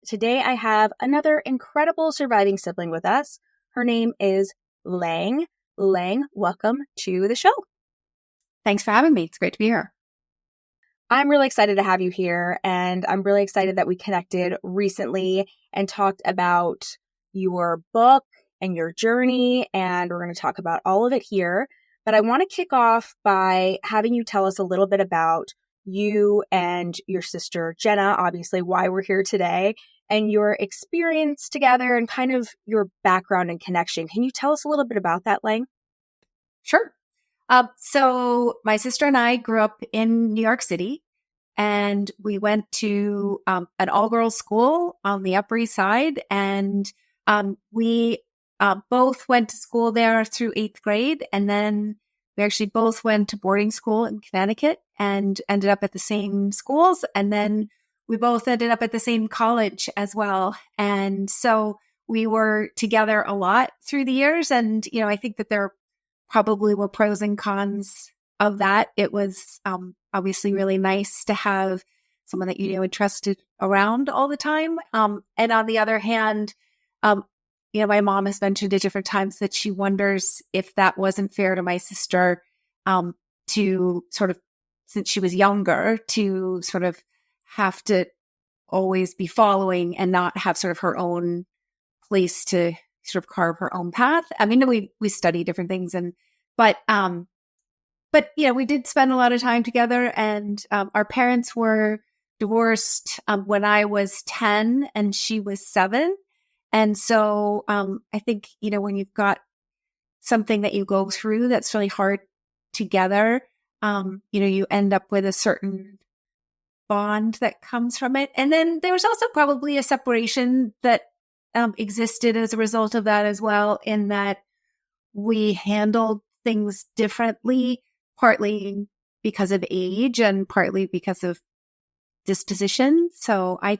today I have another incredible surviving sibling with us. Her name is Laing. Laing, welcome to the show. Thanks for having me. It's great to be here. I'm really excited to have you here, and I'm really excited that we connected recently and talked about your book and your journey, and we're going to talk about all of it here. But I want to kick off by having you tell us a little bit about you and your sister, Ginna, obviously why we're here today, and your experience together and kind of your background and connection. Can you tell us a little bit about that, Laing? Sure. So my sister and I grew up in New York City, and we went to an all-girls school on the Upper East Side, and we both went to school there through 8th grade, and then we actually both went to boarding school in Connecticut and ended up at the same schools, and then we both ended up at the same college as well. And so we were together a lot through the years, and I think that there probably were pros and cons of that. It was obviously really nice to have someone that you knew and trusted around all the time. And on the other hand, my mom has mentioned at different times that she wonders if that wasn't fair to my sister, to sort of, since she was younger, to sort of have to always be following and not have sort of her own place to sort of carve her own path. I mean, we study different things, but we did spend a lot of time together, and our parents were divorced when I was 10 and she was 7. And so I think, when you've got something that you go through that's really hard together, you end up with a certain bond that comes from it. And then there was also probably a separation that existed as a result of that as well, in that we handled things differently, partly because of age and partly because of disposition. So I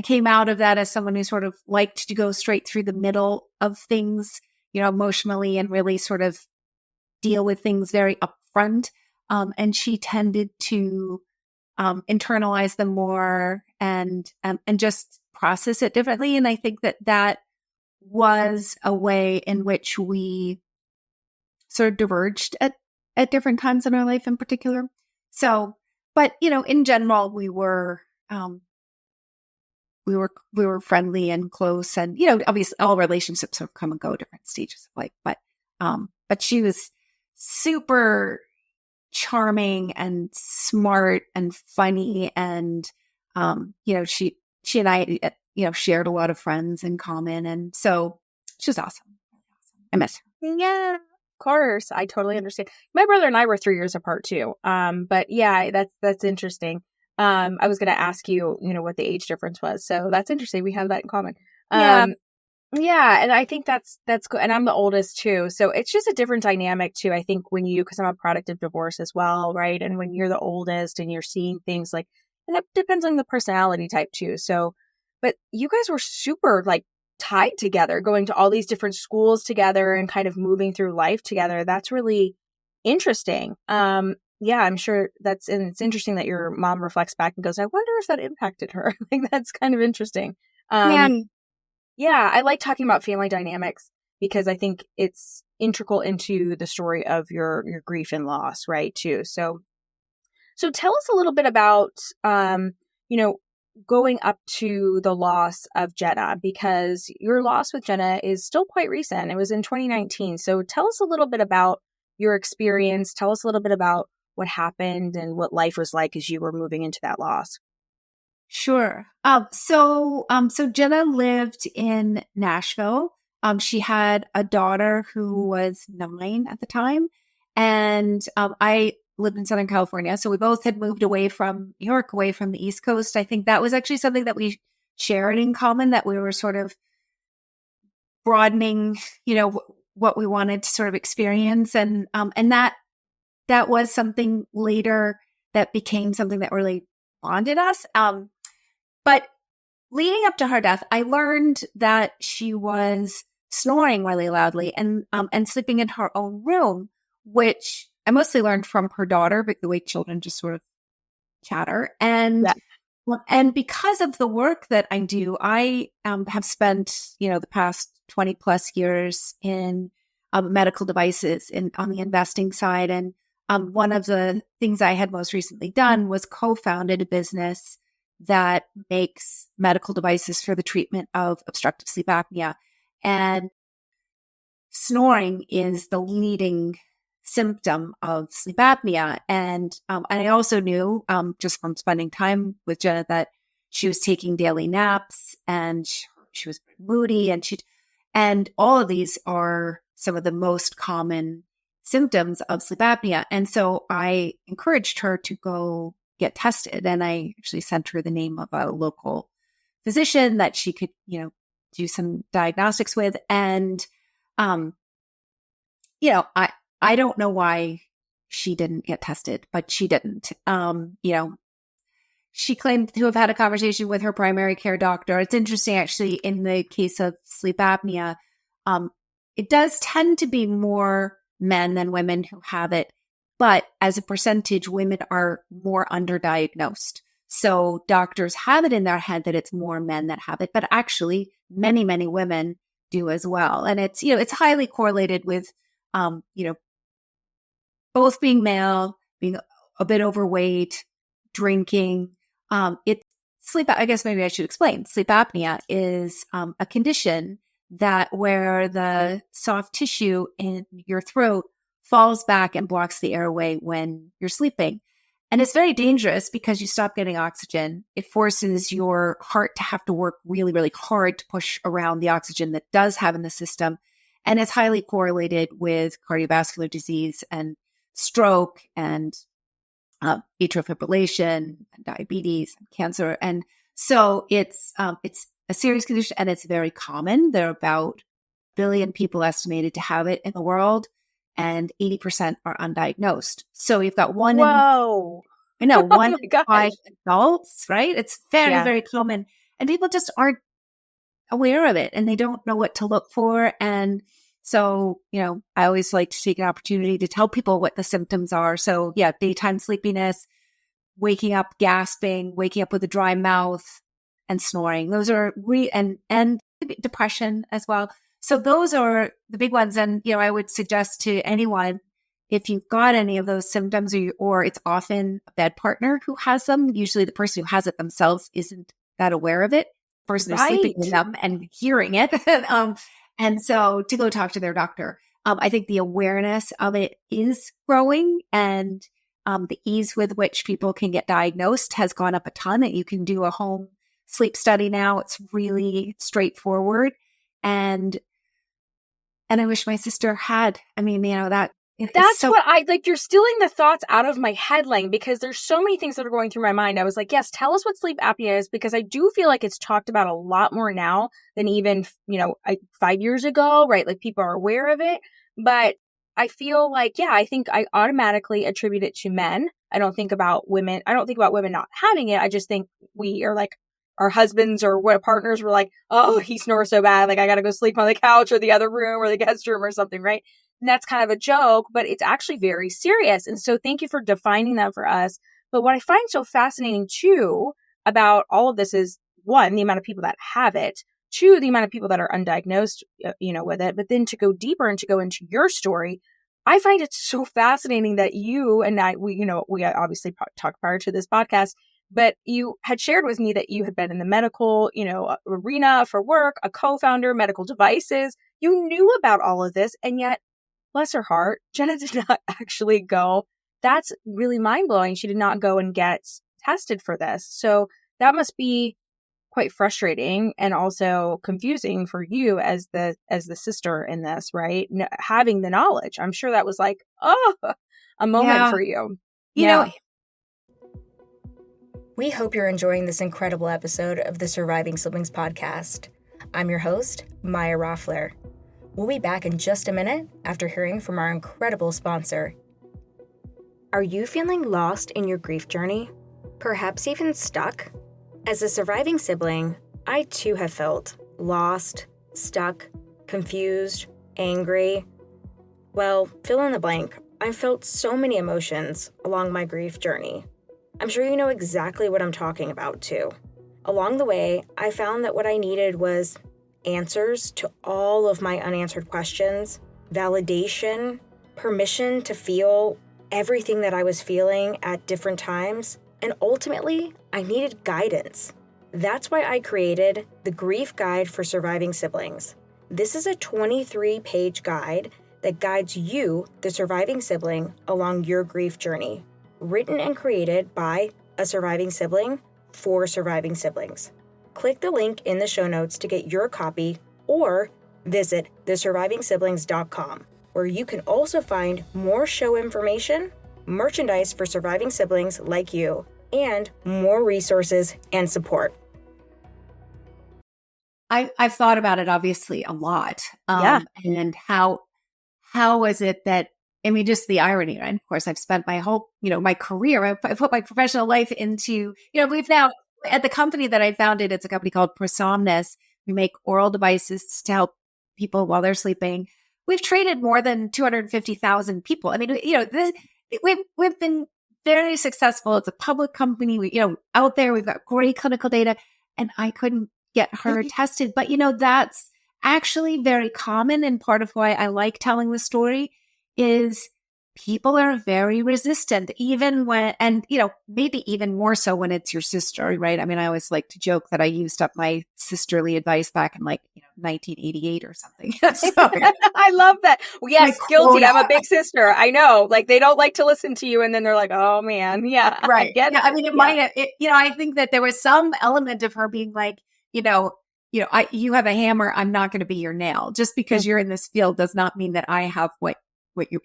came out of that as someone who sort of liked to go straight through the middle of things, emotionally, and really sort of deal with things very upfront. And she tended to internalize them more and just process it differently. And I think that was a way in which we sort of diverged at different times in our life in particular. So, but, in general, we were friendly and close, and, obviously all relationships sort of come and go at different stages of life, but she was super charming and smart and funny. And, she and I, shared a lot of friends in common. And so she was awesome. I miss her. Yeah, of course. I totally understand. My brother and I were 3 years apart too. But yeah, that's interesting. I was going to ask you, what the age difference was. So that's interesting. We have that in common. Yeah. And I think that's good. And I'm the oldest too. So it's just a different dynamic too. I think because I'm a product of divorce as well. Right. And when you're the oldest and you're seeing things and that depends on the personality type too. So, but you guys were super tied together, going to all these different schools together and kind of moving through life together. That's really interesting. Yeah, I'm sure it's interesting that your mom reflects back and goes, I wonder if that impacted her. That's kind of interesting. Yeah, I like talking about family dynamics because I think it's integral into the story of your grief and loss, right, too. So tell us a little bit about, going up to the loss of Ginna, because your loss with Ginna is still quite recent. It was in 2019. So tell us a little bit about your experience. Tell us a little bit about what happened and what life was like as you were moving into that loss. Sure. So Ginna lived in Nashville. She had a daughter who was 9 at the time, and I lived in Southern California. So we both had moved away from New York, away from the East Coast. I think that was actually something that we shared in common, that we were sort of broadening, what we wanted to sort of experience. And that was something later that became something that really bonded us. But leading up to her death, I learned that she was snoring really loudly and sleeping in her own room, which I mostly learned from her daughter, but the way children just sort of chatter. And Well, and because of the work that I do, I have spent, the past 20 plus years in medical devices and on the investing side. And one of the things I had most recently done was co-founded a business that makes medical devices for the treatment of obstructive sleep apnea. And snoring is the leading symptom of sleep apnea. And I also knew just from spending time with Ginna that she was taking daily naps and she was moody and all of these are some of the most common symptoms of sleep apnea. And so I encouraged her to go get tested. And I actually sent her the name of a local physician that she could, do some diagnostics with. And, I don't know why she didn't get tested, but she didn't. She claimed to have had a conversation with her primary care doctor. It's interesting, actually, in the case of sleep apnea, it does tend to be more men than women who have it. But as a percentage, women are more underdiagnosed. So doctors have it in their head that it's more men that have it, but actually many, many women do as well. And it's, it's highly correlated with, both being male, being a bit overweight, drinking. I guess maybe I should explain. Sleep apnea is a condition where the soft tissue in your throat falls back and blocks the airway when you're sleeping. And it's very dangerous because you stop getting oxygen. It forces your heart to have to work really, really hard to push around the oxygen that does have in the system. And it's highly correlated with cardiovascular disease and stroke and atrial fibrillation, and diabetes, and cancer. And so it's a serious condition and it's very common. There are about 1 billion people estimated to have it in the world, and 80% are undiagnosed. So you've got one Whoa. in 5 gosh. adults, right? It's very, Yeah. very common. And people just aren't aware of it and they don't know what to look for. And so, I always like to take an opportunity to tell people what the symptoms are. So yeah, daytime sleepiness, waking up gasping, waking up with a dry mouth, and snoring. Those are and depression as well. So those are the big ones. And, I would suggest to anyone, if you've got any of those symptoms or it's often a bed partner who has them, usually the person who has it themselves isn't that aware of it. The person who's sleeping with them and hearing it. And so to go talk to their doctor. I think the awareness of it is growing, and the ease with which people can get diagnosed has gone up a ton. And you can do a home sleep study now. It's really straightforward. And I wish my sister had. I mean, That's what I like. You're stealing the thoughts out of my head, Laing, because there's so many things that are going through my mind. I was like, yes, tell us what sleep apnea is, because I do feel like it's talked about a lot more now than even, 5 years ago, right? Like people are aware of it, but I feel like, I think I automatically attribute it to men. I don't think about women. I don't think about women not having it. I just think we are like, our husbands or what partners were like, oh, he snores so bad. Like I got to go sleep on the couch or the other room or the guest room or something, right? And that's kind of a joke, but it's actually very serious. And so thank you for defining that for us. But what I find so fascinating too about all of this is, one, the amount of people that have it, two, the amount of people that are undiagnosed, with it. But then to go deeper and to go into your story, I find it so fascinating that you and we obviously talked prior to this podcast, but you had shared with me that you had been in the medical, arena for work, a co-founder, medical devices. You knew about all of this, and yet, bless her heart, Ginna did not actually go. That's really mind-blowing. She did not go and get tested for this. So that must be quite frustrating and also confusing for you as the sister in this, right? Having the knowledge. I'm sure that was like, a moment for you. We hope you're enjoying this incredible episode of the Surviving Siblings podcast. I'm your host, Maya Roffler. We'll be back in just a minute after hearing from our incredible sponsor. Are you feeling lost in your grief journey? Perhaps even stuck? As a surviving sibling, I too have felt lost, stuck, confused, angry. Well, fill in the blank. I've felt so many emotions along my grief journey. I'm sure you know exactly what I'm talking about too. Along the way, I found that what I needed was answers to all of my unanswered questions, validation, permission to feel everything that I was feeling at different times, and ultimately, I needed guidance. That's why I created the Grief Guide for Surviving Siblings. This is a 23-page guide that guides you, the surviving sibling, along your grief journey. Written and created by a surviving sibling for surviving siblings. Click the link in the show notes to get your copy or visit thesurvivingsiblings.com, where you can also find more show information, merchandise for surviving siblings like you, and more resources and support. I've thought about it obviously a lot. Yeah. And how is it that, I mean, just the irony, right? Of course, I've spent my whole, my career, I put my professional life into, we've now, at the company that I founded, it's a company called Prosomnus. We make oral devices to help people while they're sleeping. We've treated more than 250,000 people. I mean, we've been very successful. It's a public company. We, out there, we've got great clinical data, and I couldn't get her tested. But, that's actually very common. And part of why I like telling the story is people are very resistant, even when, and, maybe even more so when it's your sister, right? I mean, I always like to joke that I used up my sisterly advice back in 1988 or something. So, I love that. Well, yes, guilty. quota. I'm a big sister. I know. Like, they don't like to listen to you. And then they're like, oh, man. Yeah. Right. I get yeah. it. I mean, it might have, I think that there was some element of her being like, you have a hammer. I'm not going to be your nail. Just because you're in this field does not mean that I have what you,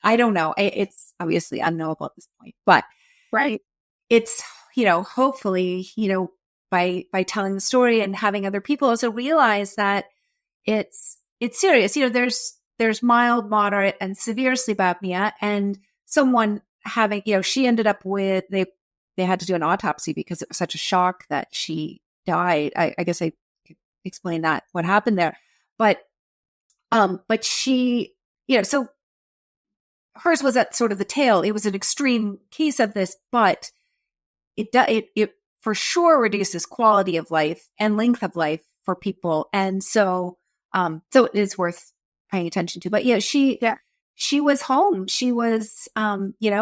I don't know. It's obviously unknowable at this point, but Right. it's, hopefully, by telling the story and having other people also realize that it's serious. There's mild, moderate, and severe sleep apnea, and someone having, she ended up with, they had to do an autopsy because it was such a shock that she died. I guess I could explain that, what happened there. But she, so hers was at sort of the tail. It was an extreme case of this, but it for sure reduces quality of life and length of life for people. And so it is worth paying attention to. But she was home. She was,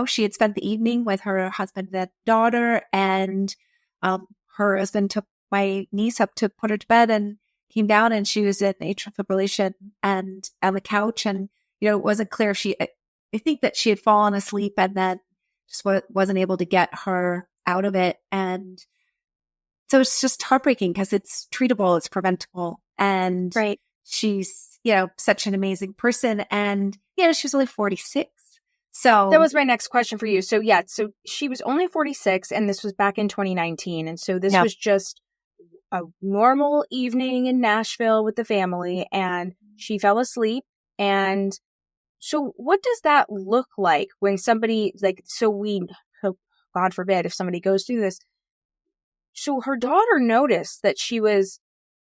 she had spent the evening with her husband and daughter, and her husband took my niece up to put her to bed and came down, and she was in atrial fibrillation and on the couch. And, it wasn't clear if I think that she had fallen asleep and then just wasn't able to get her out of it. And so it's just heartbreaking because it's treatable, it's preventable. And Right. she's, such an amazing person. And, she was only 46. So that was my next question for you. So so she was only 46, and this was back in 2019. And so this was just a normal evening in Nashville with the family, and she fell asleep. And so what does that look like when somebody, God forbid, if somebody goes through this. So her daughter noticed that she was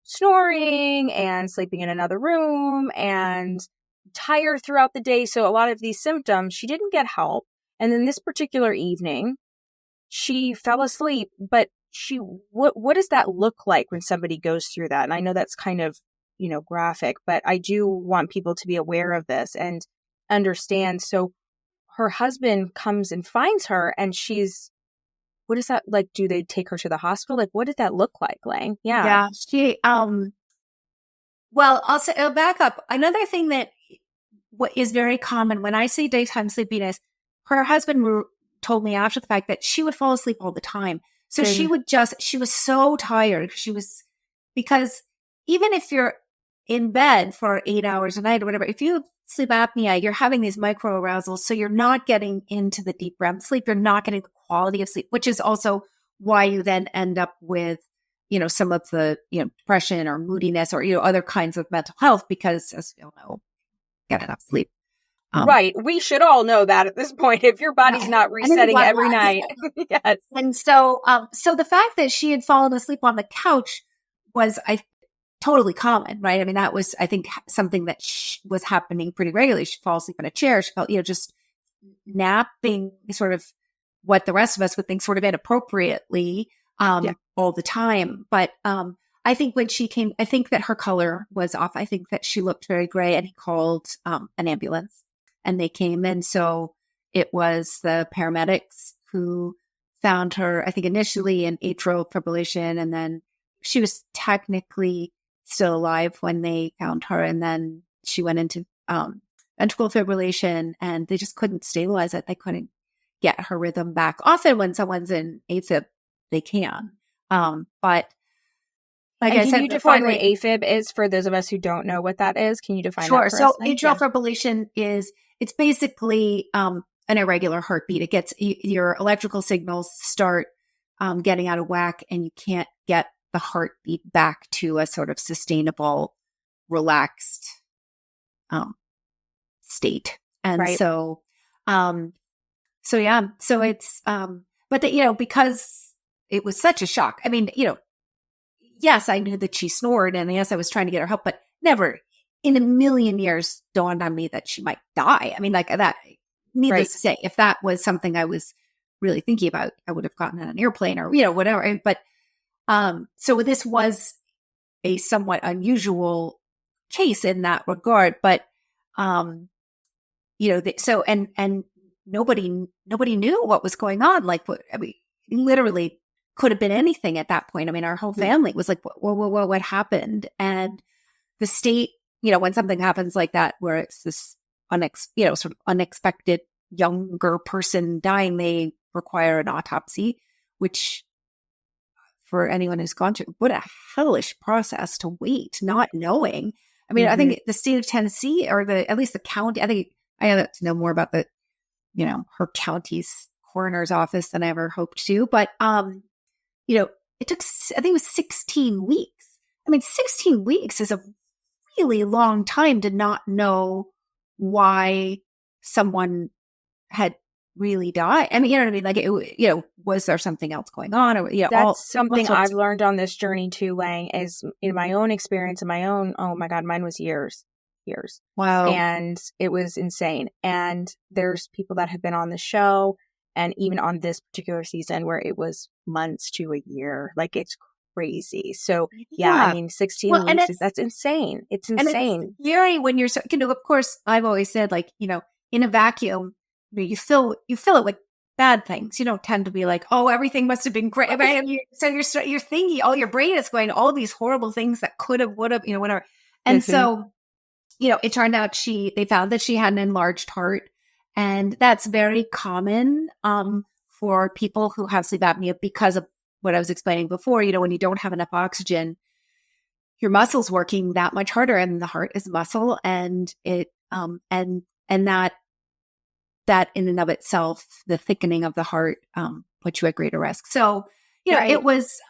snoring and sleeping in another room and tired throughout the day. So a lot of these symptoms, she didn't get help. And then this particular evening, she fell asleep, but what does that look like when somebody goes through that? And I know that's kind of, graphic, but I do want people to be aware of this and understand. So her husband comes and finds her, and what is that like? Do they take her to the hospital? Like, what did that look like, Laing? Yeah. Yeah. She, well, I'll back up. Another thing that what is very common when I say daytime sleepiness, her husband told me after the fact that she would fall asleep all the time. So she was so tired. Because even if you're in bed for 8 hours a night or whatever, if you have sleep apnea, you're having these micro arousals. So you're not getting into the deep REM sleep. You're not getting the quality of sleep, which is also why you then end up with, some of the, depression or moodiness or, other kinds of mental health, because as we all know, get enough sleep. Right. We should all know that at this point, if your body's not resetting every night. Yes. And so, so the fact that she had fallen asleep on the couch was, totally common, right? I mean, that was, I think, something that was happening pretty regularly. She'd fall asleep in a chair. She felt, just napping, sort of what the rest of us would think sort of inappropriately all the time. But I think when she came, I think that her color was off. I think that she looked very gray, and he called an ambulance, and they came. And so it was the paramedics who found her, I think initially in atrial fibrillation, and then she was technically still alive when they found her. And then she went into ventricular fibrillation, and they just couldn't stabilize it. They couldn't get her rhythm back. Often when someone's in AFib, they can. But like and I said, can you define what AFib is for those of us who don't know what that is? Can you define sure. that for So us? atrial fibrillation it's basically an irregular heartbeat. It gets your electrical signals start getting out of whack, and you can't get the heartbeat back to a sort of sustainable, relaxed state. And Right. so it's but because it was such a shock. I mean, yes, I knew that she snored, and yes, I was trying to get her help, but never in a million years dawned on me that she might die. I mean, like that, needless to say, if that was something I was really thinking about, I would have gotten on an airplane or, whatever. But, so this was a somewhat unusual case in that regard, but, and nobody knew what was going on. Like, literally could have been anything at that point. I mean, our whole family was like, whoa, what happened? And the state, when something happens like that, where it's this sort of unexpected younger person dying, they require an autopsy, which for anyone who's gone through, what a hellish process to wait, not knowing. I mean, I think the state of Tennessee, or at least the county, I think I have to know more about the, her county's coroner's office than I ever hoped to. But, it took, I think it was 16 weeks. I mean, 16 weeks is a really long time to not know why someone had really died. I mean, you know what I mean? Like, was there something else going on? Or, that's something I've learned on this journey too, Laing, is in my own experience and my own, oh my God, mine was years. Wow. And it was insane. And there's people that have been on the show and even on this particular season where it was months to a year. Like, it's crazy. So I mean, 16 weeks, that's insane. It's insane. And it's scary when you're of course, I've always said, like, in a vacuum, you fill it with bad things. You don't tend to be like, oh, everything must have been great. So you're thinking, oh, your brain is going, all these horrible things that could have, would have, whatever. And so, it turned out they found that she had an enlarged heart. And that's very common for people who have sleep apnea because of what I was explaining before. When you don't have enough oxygen, your muscle's working that much harder, and the heart is muscle, and it and that in and of itself, the thickening of the heart puts you at greater risk. So it was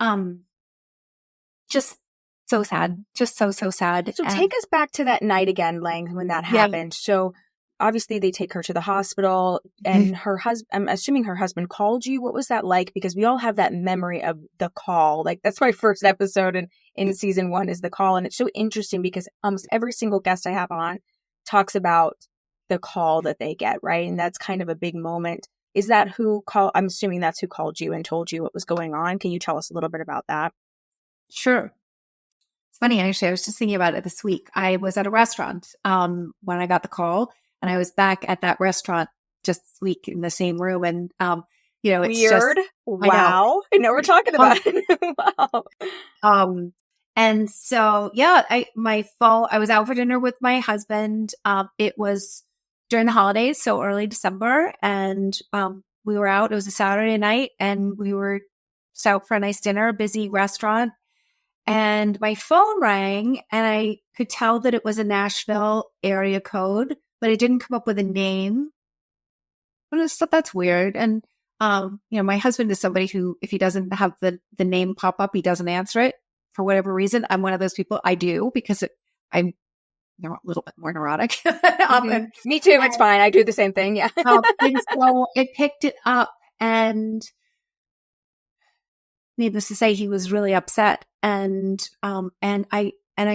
just so sad, just so sad. So take us back to that night again, Laing, when that happened. So obviously they take her to the hospital, and her husband, I'm assuming her husband called you. What was that like? Because we all have that memory of the call. Like, that's my first episode in season 1 is the call. And it's so interesting because almost every single guest I have on talks about the call that they get, right? And that's kind of a big moment. Is that who called? I'm assuming that's who called you and told you what was going on. Can you tell us a little bit about that? Sure. It's funny, actually. I was just thinking about it this week. I was at a restaurant when I got the call, and I was back at that restaurant just this week in the same room. And, it's weird. Just, wow. I know we're talking about it. Wow. And so, I was out for dinner with my husband. It was during the holidays, so early December. And we were out. It was a Saturday night, and we were out for a nice dinner, a busy restaurant. And my phone rang, and I could tell that it was a Nashville area code, but it didn't come up with a name. I just thought that's weird. And, my husband is somebody who, if he doesn't have the name pop up, he doesn't answer it for whatever reason. I'm one of those people. I do, because I'm a little bit more neurotic. Me too. It's fine. I do the same thing. Yeah. And so it picked it up, and needless to say, he was really upset. And I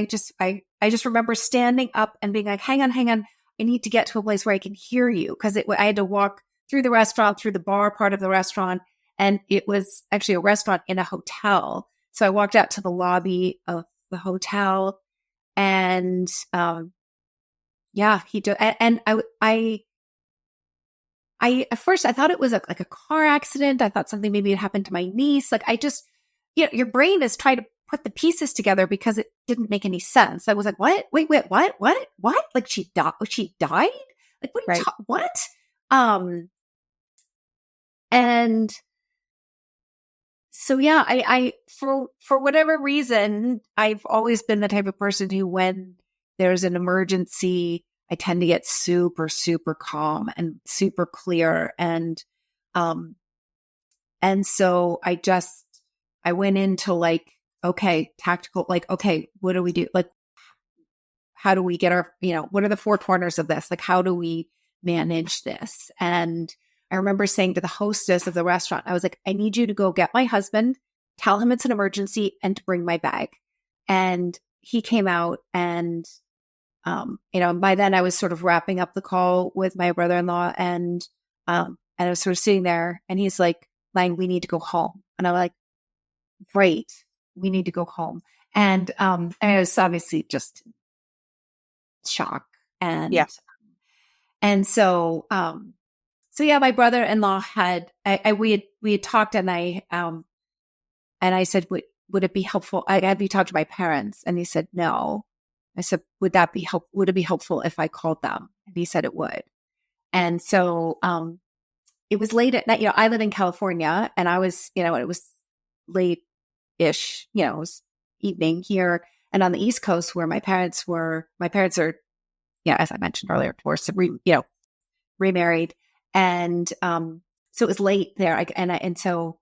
just remember standing up and being like, hang on. I need to get to a place where I can hear you. Cause I had to walk through the restaurant, through the bar part of the restaurant. And it was actually a restaurant in a hotel. So I walked out to the lobby of the hotel and, he did. And I at first I thought it was like a car accident. I thought something maybe had happened to my niece. Like I just, your brain is trying to put the pieces together because it didn't make any sense. I was like, what? Wait, what? Like she died? Like what? Right. What? And so yeah, I for whatever reason, I've always been the type of person who, when there's an emergency, I tend to get super, super calm and super clear. And so I went into like, okay, tactical, like, okay, what do we do? Like, how do we get our, what are the four corners of this? Like, how do we manage this? And I remember saying to the hostess of the restaurant, I was like, I need you to go get my husband, tell him it's an emergency, and to bring my bag. And he came out and, by then I was sort of wrapping up the call with my brother-in-law, and I was sort of sitting there, and he's like, Laing, we need to go home. And I'm like, great, we need to go home. And I was obviously just shock. And Yes. And so my brother-in-law we had talked, and I said, would it be helpful? Have you talked to my parents? And he said, no. I said, would it be helpful if I called them? And he said it would. And so, it was late at night, I live in California, and I was, it was late-ish, it was evening here. And on the East Coast where my parents are, as I mentioned earlier, divorced, remarried. And, so it was late there. So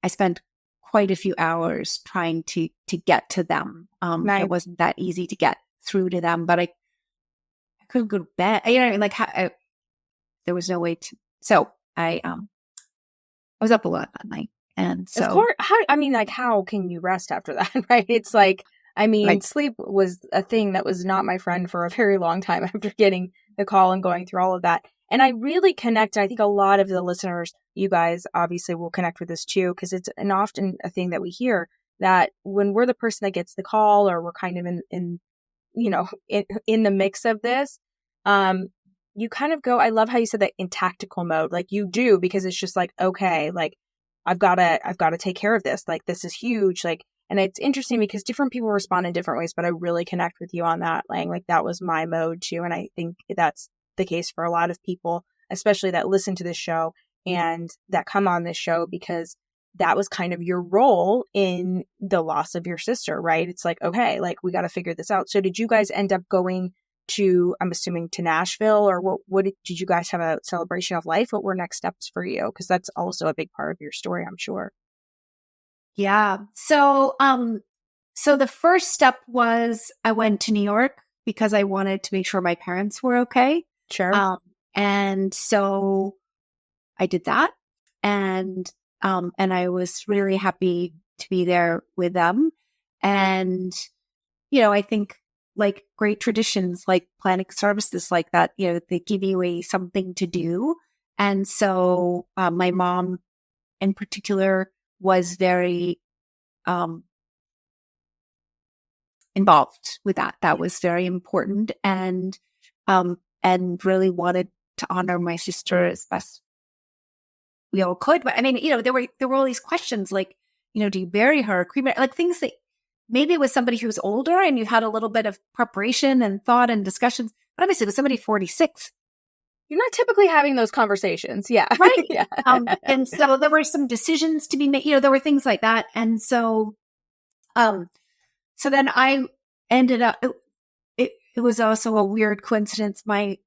I spent quite a few hours trying to get to them. Nice. It wasn't that easy to get through to them, but I couldn't go to bed. There was no way to, so I was up a lot that night. And so, of course, how can you rest after that? Right. It's like, sleep was a thing that was not my friend for a very long time after getting the call and going through all of that. And I really connect. I think a lot of the listeners, you guys obviously will connect with this too, because it's often a thing that we hear, that when we're the person that gets the call, or we're kind of in the mix of this, you kind of go, I love how you said that, in tactical mode, like you do, because it's just like, okay, like I've got to take care of this. Like, this is huge. Like, and it's interesting because different people respond in different ways, but I really connect with you on that, Laing. Like, that was my mode too. And I think that's the case for a lot of people, especially that listen to this show and that come on this show, because that was kind of your role in the loss of your sister, right? It's like, okay, like we got to figure this out. So did you guys end up going to, I'm assuming, to Nashville, or what did you guys have a celebration of life? What were next steps for you? Because that's also a big part of your story, I'm sure. Yeah. So, so the first step was I went to New York because I wanted to make sure my parents were okay. Sure. And so I did that, and I was really happy to be there with them. And, I think, like great traditions, like planning services like that, they give you something to do. And so, my mom in particular was very, involved with that. That was very important. And really wanted to honor my sister as best we all could. But there were all these questions like, do you bury her, cremate, like things that maybe it was somebody who was older and you had a little bit of preparation and thought and discussions. But obviously it was somebody 46. You're not typically having those conversations. Yeah. Right. Yeah. And so there were some decisions to be made, there were things like that. And so, so then I ended up, it was also a weird coincidence. My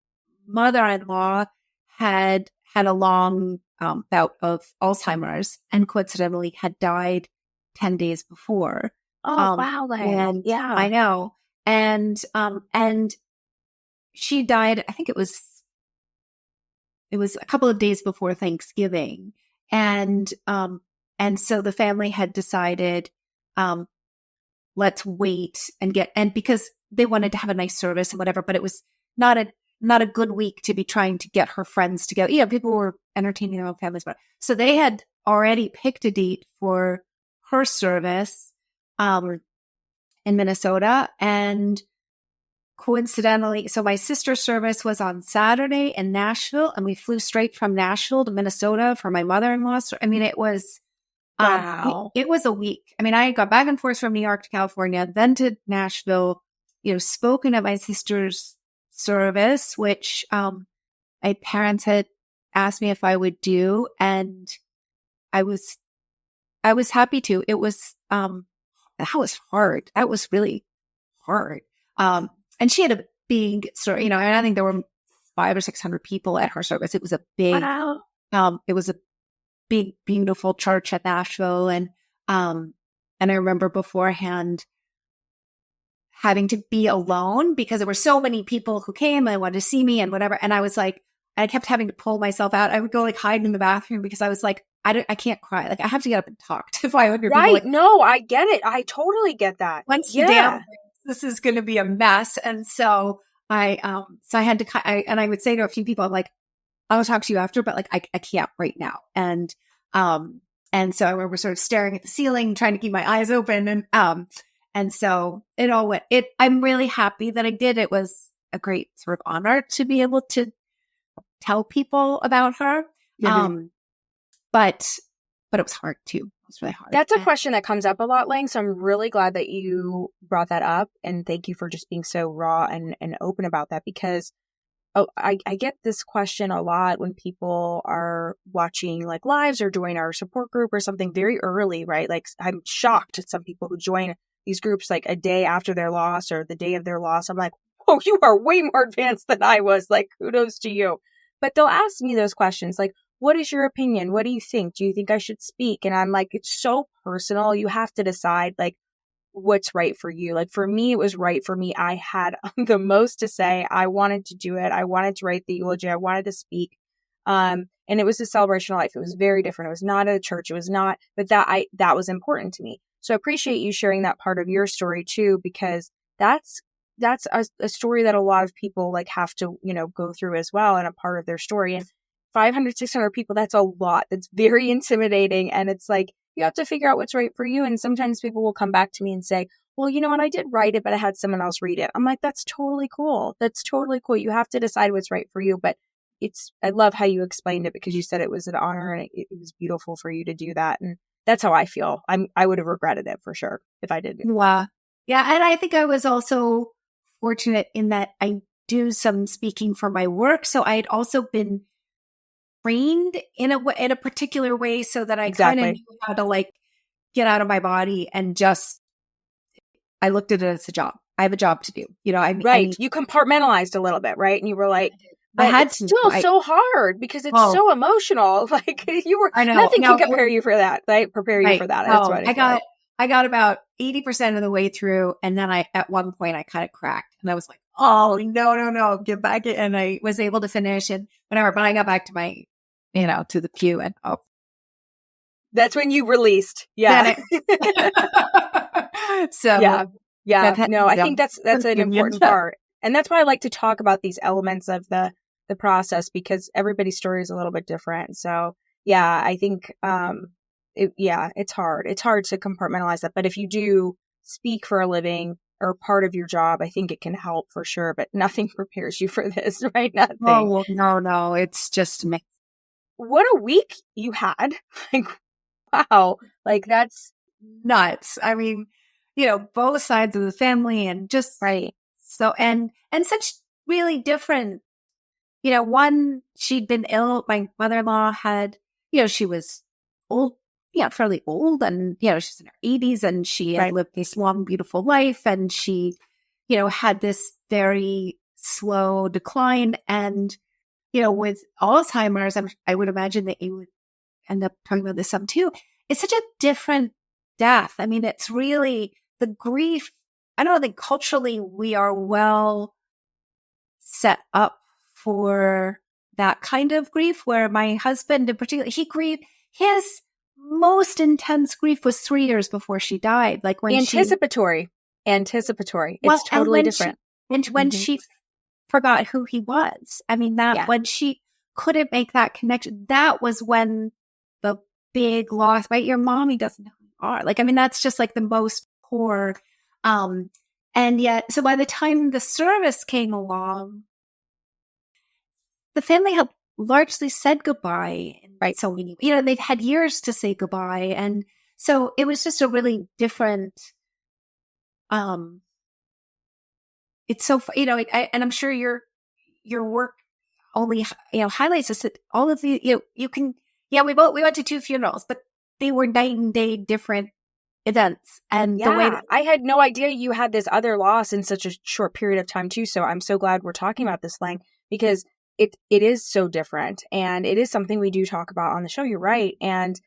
mother-in-law had a long bout of Alzheimer's, and coincidentally had died 10 days before. Oh, wow. And yeah, I know. And she died, I think it was a couple of days before Thanksgiving. And so the family had decided, let's wait and because they wanted to have a nice service and whatever, but it was not not a good week to be trying to get her friends together. You know, people were entertaining their own families, but so they had already picked a date for her service in Minnesota. And coincidentally, so my sister's service was on Saturday in Nashville, and we flew straight from Nashville to Minnesota for my mother-in-law. I mean, it was Wow. it was a week. I mean, I got back and forth from New York to California, then to Nashville, you know, spoken at my sister's service, which my parents had asked me if I would do, and I was happy to. It was that was hard. That was really hard. And she had a big story, you know, and I think there were 500 or 600 people at her service. It was a big, it was a big, beautiful church at Nashville. And I remember beforehand having to be alone because there were so many people who came and wanted to see me and whatever. And I was like, I kept having to pull myself out. I would go like hide in the bathroom because I was like, I can't cry. Like I have to get up and talk to 500 people. Right. Like, No, I get it. I totally get that. once the dam, this is going to be a mess. And so I had to, and I would say to a few people, I'm like, I'll talk to you after, but like, I can't right now. And so I remember sort of staring at the ceiling, trying to keep my eyes open. And so it all went, I'm really happy that I did. It was a great sort of honor to be able to tell people about her. Mm-hmm. But it was hard too. It was really hard. That's a question that comes up a lot, Laing. So I'm really glad that you brought that up. And thank you for just being so raw and open about that, because I get this question a lot when people are watching like lives or join our support group or something very early, right? Like I'm shocked at some people who join these groups like a day after their loss or the day of their loss. I'm like, oh, you are way more advanced than I was. Like, kudos to you. But they'll ask me those questions like, what is your opinion? What do you think? Do you think I should speak? And I'm like, it's so personal. You have to decide like what's right for you. Like for me, it was right for me. I had the most to say. I wanted to do it. I wanted to write the eulogy. I wanted to speak. And it was a celebration of life. It was very different. It was not at a church. It was not, but that was important to me. So I appreciate you sharing that part of your story too, because that's a story that a lot of people like have to, you know, go through as well, and a part of their story. And 500, 600 people, that's a lot. That's very intimidating. And it's like, you have to figure out what's right for you. And sometimes people will come back to me and say, well, you know what? I did write it, but I had someone else read it. I'm like, that's totally cool. That's totally cool. You have to decide what's right for you. But I love how you explained it, because you said it was an honor and it was beautiful for you to do that. And that's how I feel. I would have regretted it for sure if I didn't. Wow. Yeah. And I think I was also fortunate in that I do some speaking for my work. So I had also been trained in a particular way so that I kind of knew how to like get out of my body and just, I looked at it as a job. I have a job to do. You know, you compartmentalized a little bit, right? And you were like, I had it's still so hard because it's so emotional. Like nothing can prepare you for that, right? Prepare you for that. That's what I got about 80% of the way through. And then at one point I kind of cracked and I was like, oh, no, get back in. And I was able to finish and whatever, but I got back to my, you know, to the pew and that's when you released. Yeah. So yeah. No, I think that's an important part. And that's why I like to talk about these elements of the process, because everybody's story is a little bit different. So yeah, I think, it's hard. It's hard to compartmentalize that. But if you do speak for a living or part of your job, I think it can help for sure. But nothing prepares you for this, right? Nothing. Oh, well, no. It's just me. What a week you had. Like, wow. Like that's nuts. I mean, you know, both sides of the family and just right. So, and such really different, you know, one, she'd been ill. My mother-in-law had, you know, she was old, fairly old, and, you know, she's in her 80s and she had lived this long, beautiful life. And she, you know, had this very slow decline. And, you know, with Alzheimer's, I would imagine that you would end up talking about this some too. It's such a different death. I mean, it's really the grief. I don't think culturally we are well set up for that kind of grief, where my husband in particular, he grieved, his most intense grief was 3 years before she died. Like when anticipatory. It's totally different. When she forgot who he was. I mean, that Yeah. when she couldn't make that connection, that was when the big loss, right? Your mommy doesn't know who you are. Like, I mean, that's just like the most core. And yet, so by the time the service came along, the family had largely said goodbye. Right. So many, they've had years to say goodbye. And so it was just a really different, it's so, and I'm sure your work only, highlights this, that all of the, you can, we went to 2 funerals, but they were night and day different events. And the way that I had no idea you had this other loss in such a short period of time too. So I'm so glad we're talking about this, Laing, because it is so different, and it is something we do talk about on the show. You're right. And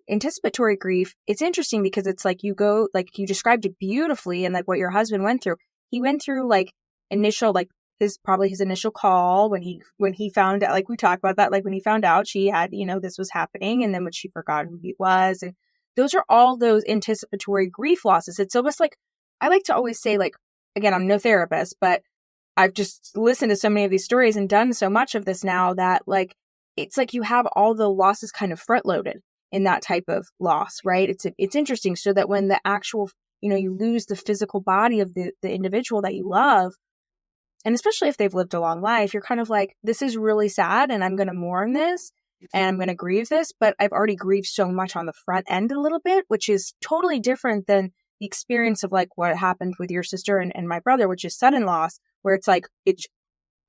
anticipatory grief, it's interesting because it's like you go, like you described it beautifully, and like what your husband went through. He went through like initial, like his initial call when he found out, like we talked about that, like when he found out she had, this was happening, and then when she forgot who he was. And those are all those anticipatory grief losses. It's almost like, I like to always say, like, again, I'm no therapist, but I've just listened to so many of these stories and done so much of this now that like, it's like you have all the losses kind of front loaded in that type of loss, right? It's interesting, so that when the actual, you lose the physical body of the individual that you love, and especially if they've lived a long life, you're kind of like, this is really sad, and I'm going to mourn this, and I'm going to grieve this, but I've already grieved so much on the front end a little bit, which is totally different than the experience of like what happened with your sister and my brother, which is sudden loss, where it's like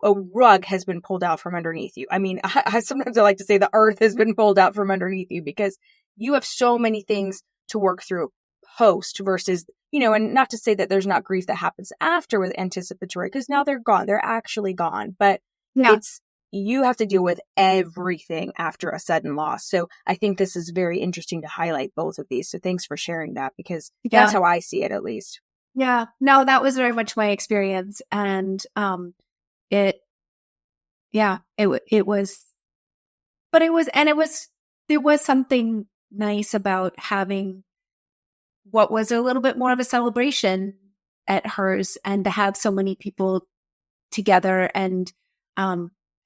a rug has been pulled out from underneath you. I mean, sometimes I like to say the earth has been pulled out from underneath you, because you have so many things to work through post versus, and not to say that there's not grief that happens after with anticipatory, because now they're gone. They're actually gone. But you have to deal with everything after a sudden loss. So I think this is very interesting to highlight both of these. So thanks for sharing that, because that's how I see it, at least. Yeah, no, that was very much my experience. And, there was something nice about having what was a little bit more of a celebration at hers, and to have so many people together, and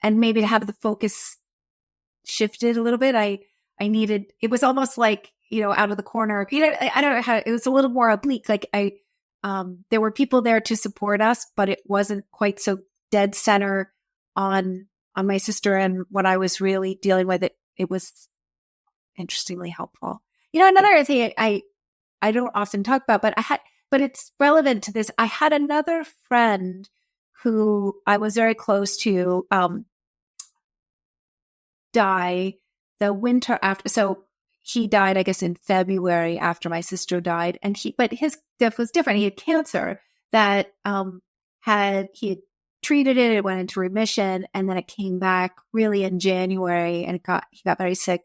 maybe to have the focus shifted a little bit. I needed, it was almost like, out of the corner, I don't know how, it was a little more oblique. Like there were people there to support us, but it wasn't quite so dead center on my sister and what I was really dealing with. It was interestingly helpful. Another thing I don't often talk about, but it's relevant to this. I had another friend who I was very close to, die the winter after. So he died, I guess, in February after my sister died. But his death was different. He had cancer that, he had treated it. It went into remission, and then it came back really in January, and he got very sick.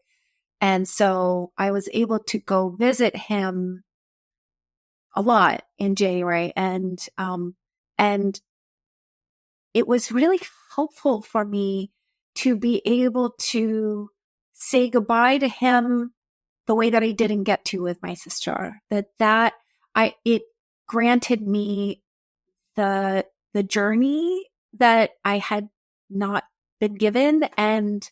And so I was able to go visit him a lot in January. And it was really helpful for me to be able to say goodbye to him the way that I didn't get to with my sister. It granted me the journey that I had not been given. And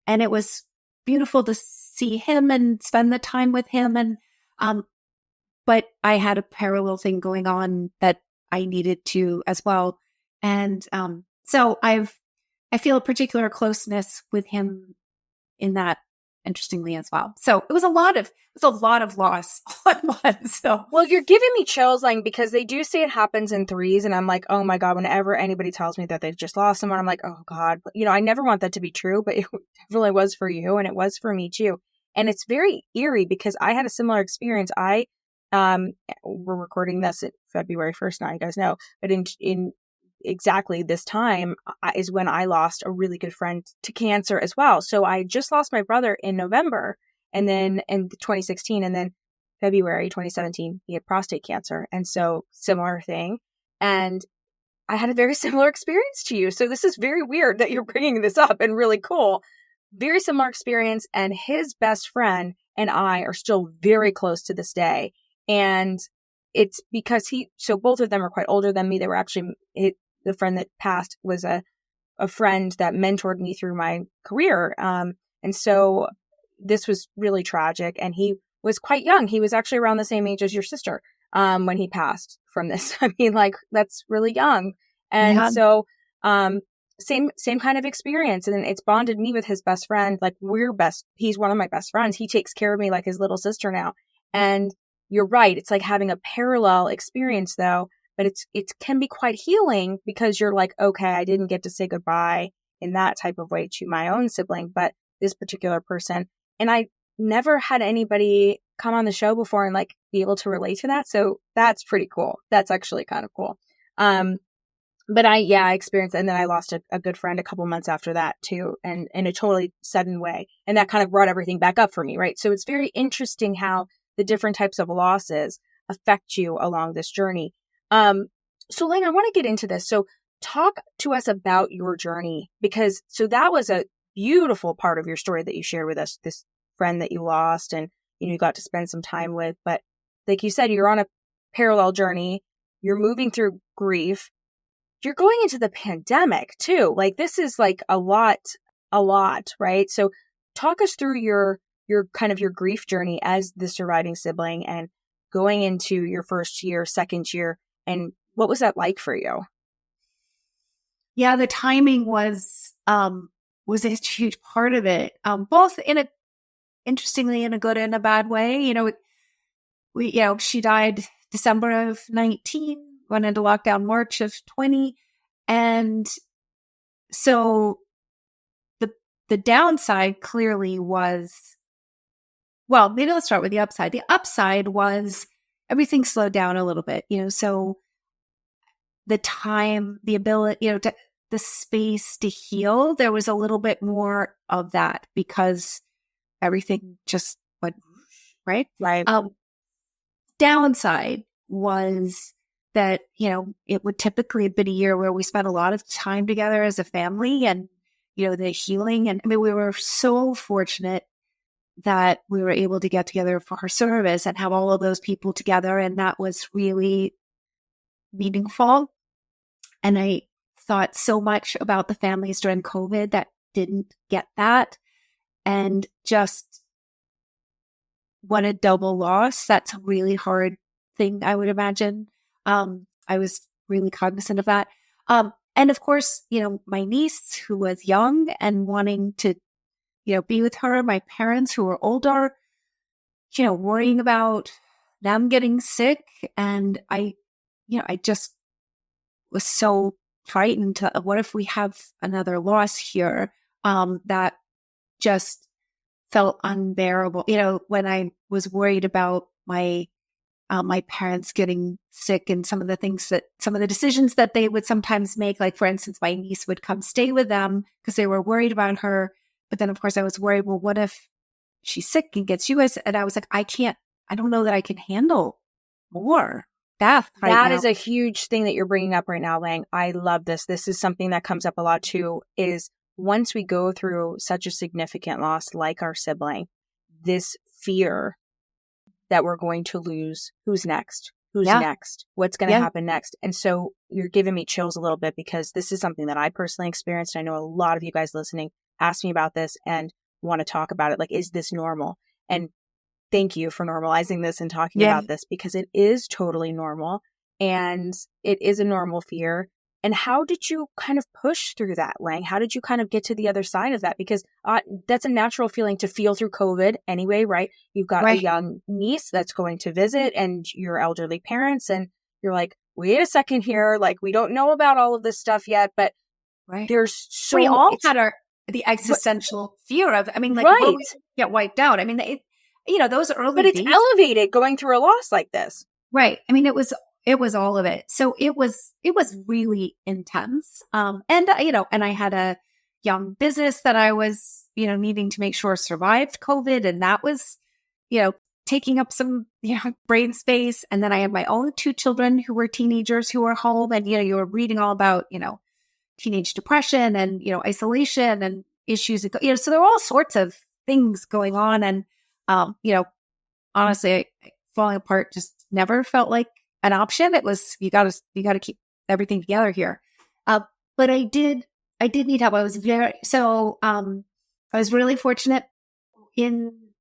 it was beautiful to see him and spend the time with him. And, but I had a parallel thing going on that I needed to as well. And, so I feel a particular closeness with him in that, interestingly, as well. So it was a lot of loss all at once. So, well, you're giving me chills, like, because they do say it happens in threes, and I'm like, oh my God, whenever anybody tells me that they've just lost someone, I'm like, oh God, I never want that to be true, but it definitely was for you, and it was for me too. And it's very eerie because I had a similar experience. We're recording this at February 1st now, you guys know, but in exactly this time is when I lost a really good friend to cancer as well. So I just lost my brother in November, and then in 2016, and then February 2017, he had prostate cancer. And so similar thing. And I had a very similar experience to you. So this is very weird that you're bringing this up, and really cool. Very similar experience. And his best friend and I are still very close to this day. And it's because so both of them are quite older than me. They were actually, the friend that passed was a friend that mentored me through my career. And so this was really tragic. And he was quite young. He was actually around the same age as your sister when he passed from this. I mean, like, that's really young. And so same kind of experience. And it's bonded me with his best friend. Like, he's one of my best friends. He takes care of me like his little sister now. And you're right. It's like having a parallel experience though, but it can be quite healing because you're like, okay, I didn't get to say goodbye in that type of way to my own sibling, but this particular person. And I never had anybody come on the show before and like be able to relate to that. So that's pretty cool. That's actually kind of cool. But I experienced, and then I lost a good friend a couple months after that too, and in a totally sudden way. And that kind of brought everything back up for me, right? So it's very interesting how the different types of losses affect you along this journey. So Laing, I want to get into this. So talk to us about your journey, because so that was a beautiful part of your story that you shared with us, this friend that you lost and you got to spend some time with. But like you said, you're on a parallel journey. You're moving through grief. You're going into the pandemic too. Like, this is like a lot, right? So talk us through your kind of your grief journey as the surviving sibling and going into your first year, second year. And what was that like for you? Yeah, the timing was a huge part of it. Both interestingly in a good and a bad way. She died December of 19, went into lockdown March of 20. And so the downside clearly was, well, maybe let's start with the upside. The upside was everything slowed down a little bit, so the time, the ability, the space to heal, there was a little bit more of that because everything just went right. Right. Downside was that, it would typically have been a year where we spent a lot of time together as a family and, the healing. And I mean, we were so fortunate that we were able to get together for her service and have all of those people together. And that was really meaningful. And I thought so much about the families during COVID that didn't get that. And just what a double loss. That's a really hard thing, I would imagine. I was really cognizant of that. And of course, my niece who was young and wanting to, be with her, my parents who were older, worrying about them getting sick. And I just was so frightened. What if we have another loss here? That just felt unbearable. When I was worried about my parents getting sick and some of the decisions that they would sometimes make, like for instance, my niece would come stay with them because they were worried about her. But then of course I was worried, well, what if she's sick and gets you guys? And I was like, I don't know that I can handle more death right now. That is a huge thing that you're bringing up right now, Laing. I love this. This is something that comes up a lot too, is once we go through such a significant loss like our sibling, this fear that we're going to lose who's next, next, what's going to happen next. And so you're giving me chills a little bit because this is something that I personally experienced. I know a lot of you guys listening asked me about this and want to talk about it. Like, is this normal? And thank you for normalizing this and talking about this, because it is totally normal and it is a normal fear. And how did you kind of push through that, Laing? How did you kind of get to the other side of that? Because that's a natural feeling to feel through COVID anyway, right? You've got a young niece that's going to visit and your elderly parents, and you're like, wait a second here. Like, we don't know about all of this stuff yet, but there's so... We all had the existential fear of, will we get wiped out? I mean, those early But it's days, elevated going through a loss like this. Right. I mean, it was all of it. So it was really intense. And I had a young business that I was, needing to make sure survived COVID. And that was, taking up some, brain space. And then I had my own 2 children who were teenagers who were home, and, you were reading all about, teenage depression and, isolation and issues, so there were all sorts of things going on. And, honestly, falling apart just never felt like an option. It was, you got to keep everything together here. But I did need help. I was I was really fortunate.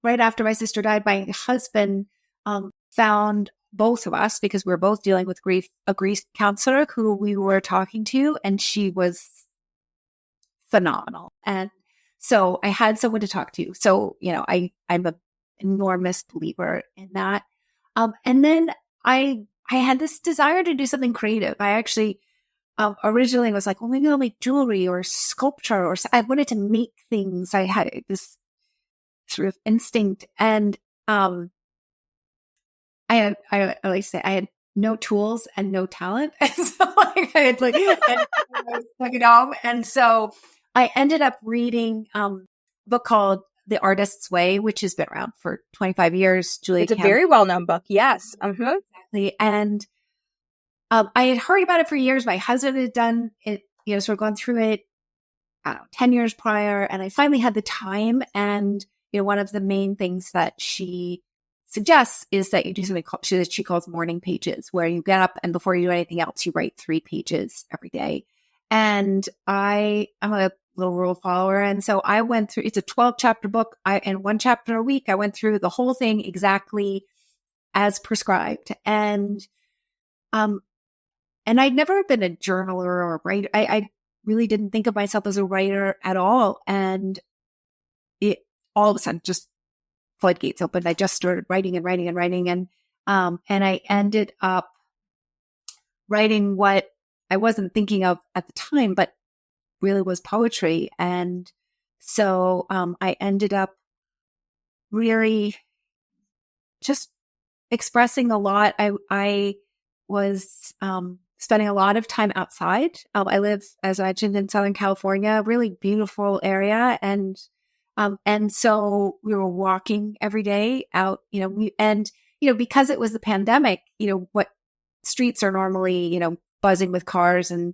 Right after my sister died, my husband found both of us, because we were both dealing with grief, a grief counselor who we were talking to, and she was phenomenal. And so I had someone to talk to. So, I'm an enormous believer in that. And then I had this desire to do something creative. I actually originally was like, well, maybe I'll make jewelry or sculpture, or I wanted to make things. I had this sort of instinct, and I always say I had no tools and no talent, and so I was stuck at home, and so I ended up reading a book called The Artist's Way, which has been around for 25 years. Julia, it's a very well-known book. Yes, exactly, and I had heard about it for years. My husband had done it, sort of gone through it, 10 years prior, and I finally had the time. And one of the main things that she suggests is that you do something she calls mourning pages, where you get up and before you do anything else, you write 3 pages every day. And I'm a little rule follower. And so I went through, it's a 12-chapter book. In 1 chapter a week, I went through the whole thing exactly as prescribed. And I'd never been a journaler or a writer. I really didn't think of myself as a writer at all. And it all of a sudden just floodgates opened. I just started writing and writing and writing. And I ended up writing what I wasn't thinking of at the time, but really was poetry. And so I ended up really just expressing a lot. I was spending a lot of time outside. I live, as I mentioned, in Southern California, a really beautiful area. And so we were walking every day out, because it was the pandemic, what streets are normally, buzzing with cars and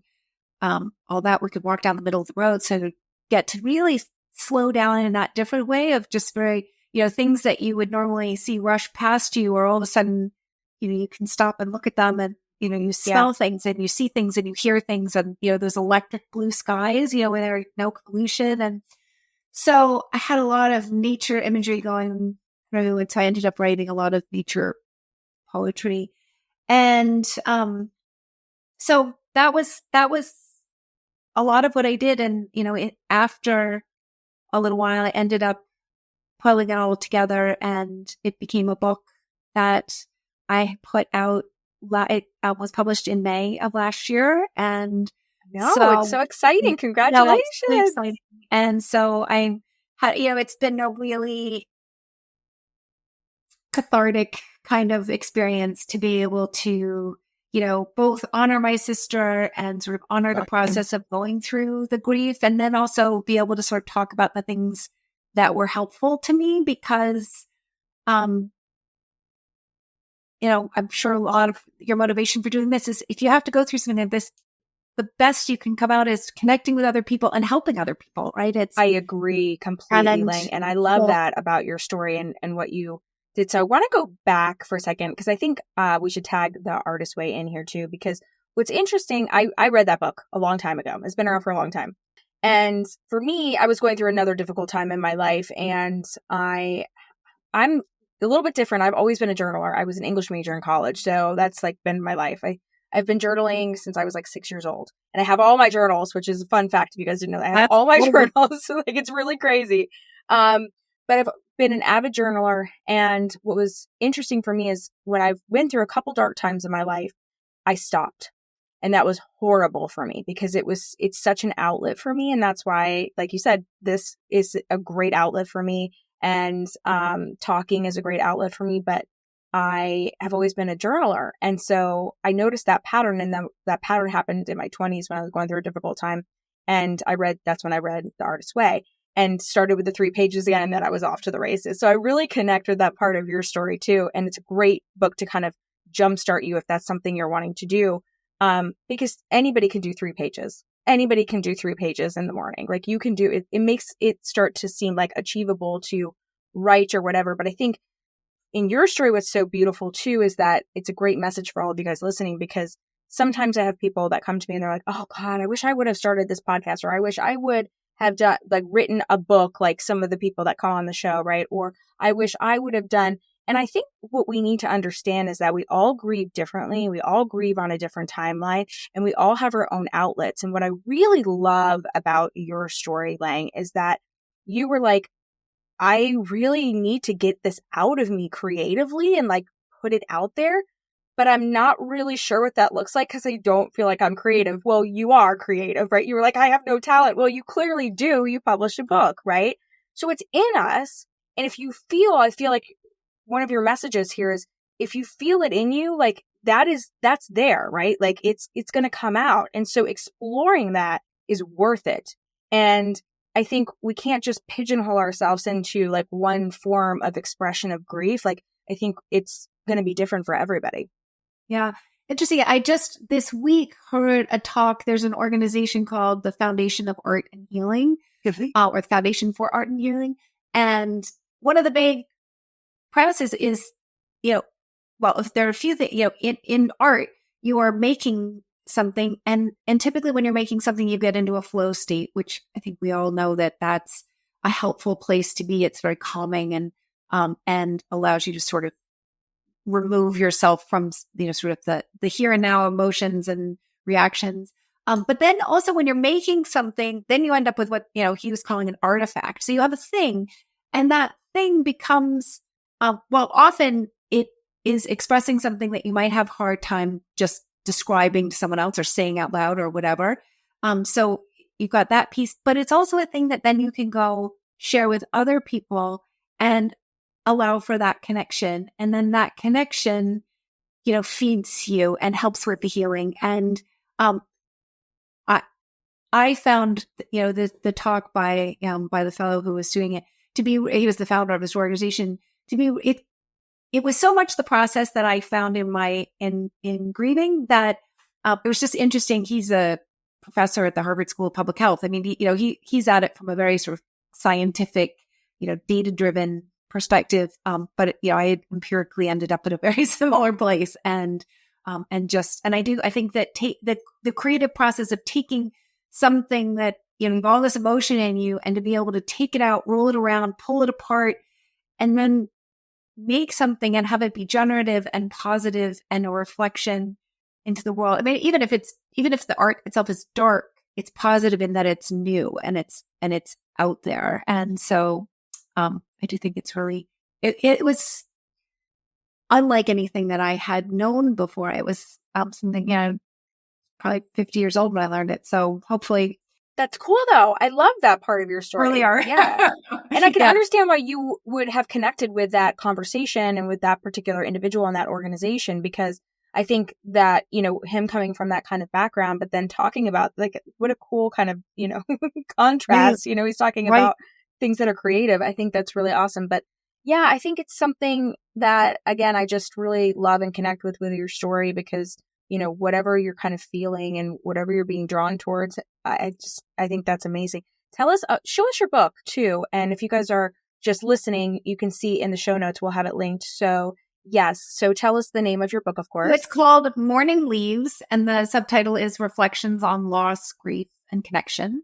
all that, we could walk down the middle of the road. So to get to really slow down in that different way of just very, things that you would normally see rush past you, or all of a sudden, you can stop and look at them, and, you smell things and you see things and you hear things, and, those electric blue skies, where there's no pollution. And so I had a lot of nature imagery going through, and so I ended up writing a lot of nature poetry. And so that was a lot of what I did. And, after a little while, I ended up pulling it all together, and it became a book that I put out. It was published in May of last year. And it's so exciting. Congratulations. It's really exciting. And so I had, it's been a really cathartic kind of experience to be able to, both honor my sister and sort of honor the process of going through the grief, and then also be able to sort of talk about the things that were helpful to me, because, I'm sure a lot of your motivation for doing this is, if you have to go through something like this, the best you can come out is connecting with other people and helping other people, right? I agree completely, Laing. And I love that about your story and what you did. So I want to go back for a second, because I think we should tag The Artist's Way in here too, because what's interesting, I read that book a long time ago. It's been around for a long time. And for me, I was going through another difficult time in my life, and I'm a little bit different. I've always been a journaler. I was an English major in college, so that's been my life. I've been journaling since I was 6 years old, and I have all my journals, which is a fun fact if you guys didn't know that. I have all my journals. It's really crazy. But I've been an avid journaler, and what was interesting for me is when I went through a couple dark times in my life, I stopped. And that was horrible for me, because it's such an outlet for me. And that's why, like you said, this is a great outlet for me, and talking is a great outlet for me. But I have always been a journaler. And so I noticed that pattern, and that pattern happened in my 20s when I was going through a difficult time. And that's when I read The Artist's Way and started with the 3 pages again, and then I was off to the races. So I really connect with that part of your story too. And it's a great book to kind of jumpstart you if that's something you're wanting to do. Because anybody can do 3 pages. Anybody can do 3 pages in the morning. You can do it. It makes it start to seem achievable to write or whatever. But I think in your story, what's so beautiful too is that it's a great message for all of you guys listening, because sometimes I have people that come to me and they're like, oh God, I wish I would have started this podcast, or I wish I would have done, like, written a book like some of the people that come on the show, right? Or I wish I would have done. And I think what we need to understand is that we all grieve differently. We all grieve on a different timeline, and we all have our own outlets. And what I really love about your story, Laing, is that you were like, I really need to get this out of me creatively and like put it out there, but I'm not really sure what that looks like because I don't feel like I'm creative. Well, you are creative, right? You were like, I have no talent. Well, you clearly do. You published a book, right? So it's in us. And if you feel, I feel like one of your messages here is, if you feel it in you, like that's there, right? Like it's going to come out. And so exploring that is worth it. And I think we can't just pigeonhole ourselves into like one form of expression of grief. Like, I think it's going to be different for everybody. Yeah. Interesting. I just this week heard a talk. There's an organization called the Foundation of Art and Healing, or the Foundation for Art and Healing. And one of the big premises is, well, if there are a few things, in art, you are making something, and typically when you're making something, you get into a flow state, which I think we all know that that's a helpful place to be. It's very calming and allows you to sort of remove yourself from, sort of the here and now emotions and reactions. But then also when you're making something, then you end up with what, he was calling an artifact. So you have a thing, and that thing becomes, often it is expressing something that you might have a hard time just describing to someone else or saying out loud or whatever. So you've got that piece, but it's also a thing that then you can go share with other people and allow for that connection. And then that connection, feeds you and helps with the healing. And I found, the talk by the fellow who was doing it to be, he was the founder of his organization, to be, it was so much the process that I found in grieving that it was just interesting. He's a professor at the Harvard School of Public Health. I mean, he's at it from a very sort of scientific, data-driven perspective. But I had empirically ended up at a very similar place, and I think that the creative process of taking something that, all this emotion in you, and to be able to take it out, roll it around, pull it apart, and then make something and have it be generative and positive and a reflection into the world. I mean, even if the art itself is dark, it's positive in that it's new and it's out there. And so, I do think it's really, it was unlike anything that I had known before. It was something, probably 50 years old when I learned it. So hopefully. That's cool though. I love that part of your story. Really are. Yeah. And I can understand why you would have connected with that conversation and with that particular individual in that organization, because I think that, him coming from that kind of background, but then talking about like, what a cool kind of, contrast, he's talking about things that are creative. I think that's really awesome. But yeah, I think it's something that, again, I just really love and connect with your story, because whatever you're kind of feeling and whatever you're being drawn towards, I think that's amazing. Tell us, show us your book too. And if you guys are just listening, you can see in the show notes, we'll have it linked. So yes. So tell us the name of your book, of course. It's called Mourning Leaves, and the subtitle is Reflections on Loss, Grief, and Connection.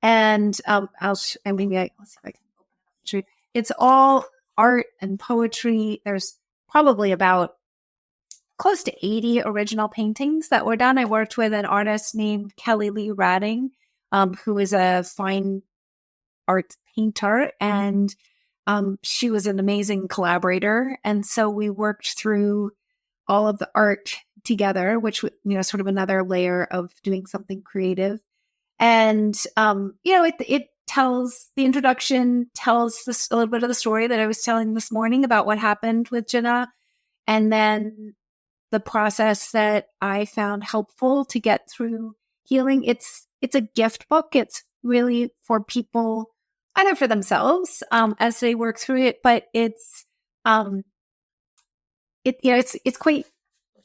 And let's see if I can open it. It's all art and poetry. There's probably about close to 80 original paintings that were done. I worked with an artist named Kelly Lee Radding, who is a fine art painter, and she was an amazing collaborator. And so we worked through all of the art together, which, sort of another layer of doing something creative. And, it tells, the introduction tells a little bit of the story that I was telling this morning about what happened with Ginna. And then the process that I found helpful to get through healing. It's a gift book. It's really for people, either for themselves as they work through it, but it's quite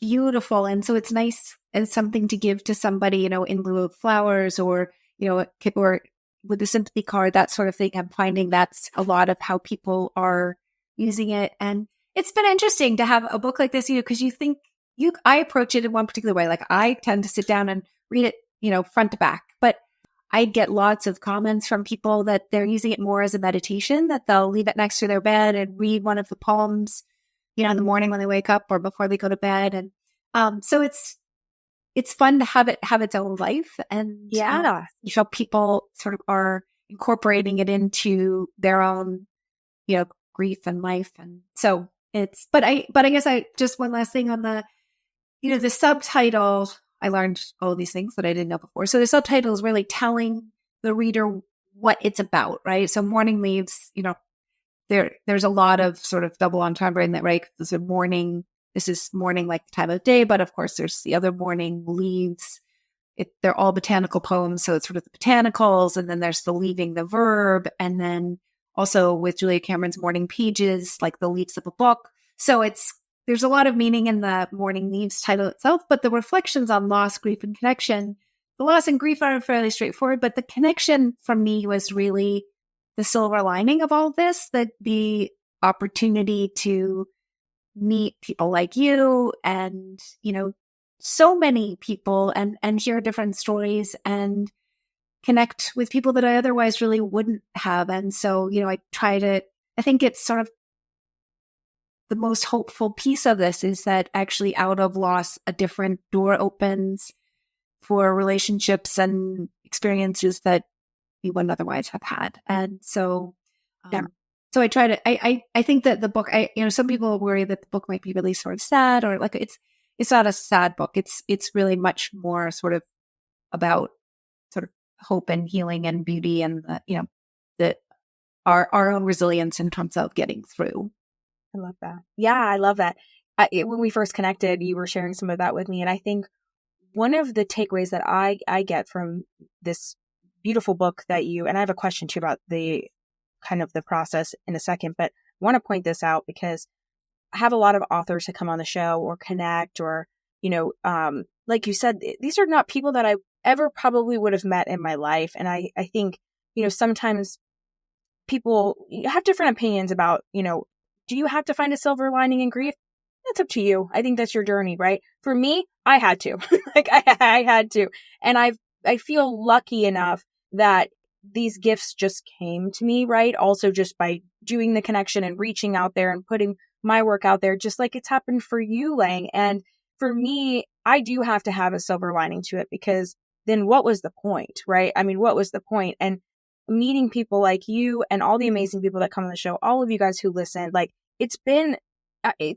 beautiful, and so it's nice as something to give to somebody, in lieu of flowers or or with a sympathy card, that sort of thing. I'm finding that's a lot of how people are using it, and it's been interesting to have a book like this, because I approach it in one particular way. Like I tend to sit down and read it, front to back, but I get lots of comments from people that they're using it more as a meditation, that they'll leave it next to their bed and read one of the poems, in the morning when they wake up or before they go to bed. And so it's fun to have it have its own life, and people sort of are incorporating it into their own, grief and life. And so but I guess just one last thing on the subtitle. I learned all these things that I didn't know before. So the subtitle is really telling the reader what it's about, right? So mourning leaves, there's a lot of sort of double entendre in that, right? There's a mourning. This is mourning like the time of day, but of course there's the other mourning leaves. They're all botanical poems. So it's sort of the botanicals, and then there's the leaving the verb. And then also with Julia Cameron's mourning pages, like the leaves of a book. So there's a lot of meaning in the mourning leaves title itself, but the reflections on loss, grief, and connection, the loss and grief are fairly straightforward, but the connection for me was really the silver lining of all this, that the opportunity to meet people like you and, so many people and hear different stories and connect with people that I otherwise really wouldn't have. And so, I think it's sort of the most hopeful piece of this is that actually out of loss, a different door opens for relationships and experiences that we wouldn't otherwise have had. And so, so I try to, I think that the book, some people worry that the book might be really sort of sad, or like it's not a sad book. It's really much more sort of about sort of hope and healing and beauty and our own resilience in terms of getting through. I love that. Yeah, I love that. When we first connected, you were sharing some of that with me. And I think one of the takeaways that I get from this beautiful book and I have a question too about the kind of the process in a second, but I want to point this out because I have a lot of authors that come on the show or connect or, like you said, these are not people that I ever probably would have met in my life. And I think, sometimes people have different opinions about, do you have to find a silver lining in grief? That's up to you. I think that's your journey, right? For me, I had to. I had to. And I feel lucky enough that these gifts just came to me, right? Also just by doing the connection and reaching out there and putting my work out there, just like it's happened for you, Laing. And for me, I do have to have a silver lining to it, because then what was the point, right? I mean, what was the point? And meeting people like you and all the amazing people that come on the show, all of you guys who listen, like it's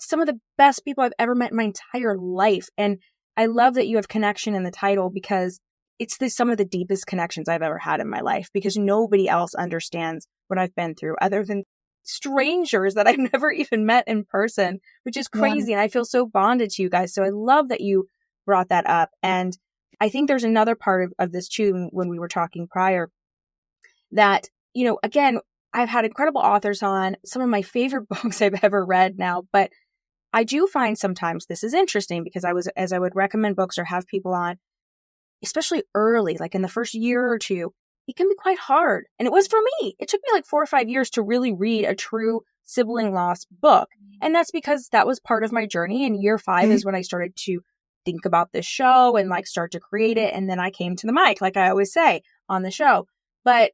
some of the best people I've ever met in my entire life. And I love that you have connection in the title, because it's some of the deepest connections I've ever had in my life, because nobody else understands what I've been through other than strangers that I've never even met in person, which is crazy. Yeah. And I feel so bonded to you guys. So I love that you brought that up. And I think there's another part of this too, when we were talking prior, that, again, I've had incredible authors on, some of my favorite books I've ever read now, but I do find sometimes this is interesting, because as I would recommend books or have people on, especially early, like in the first year or two, it can be quite hard. And it was for me. It took me like 4 or 5 years to really read a true sibling loss book. And that's because that was part of my journey. And year 5 is when I started to think about this show and like start to create it. And then I came to the mic, like I always say on the show. But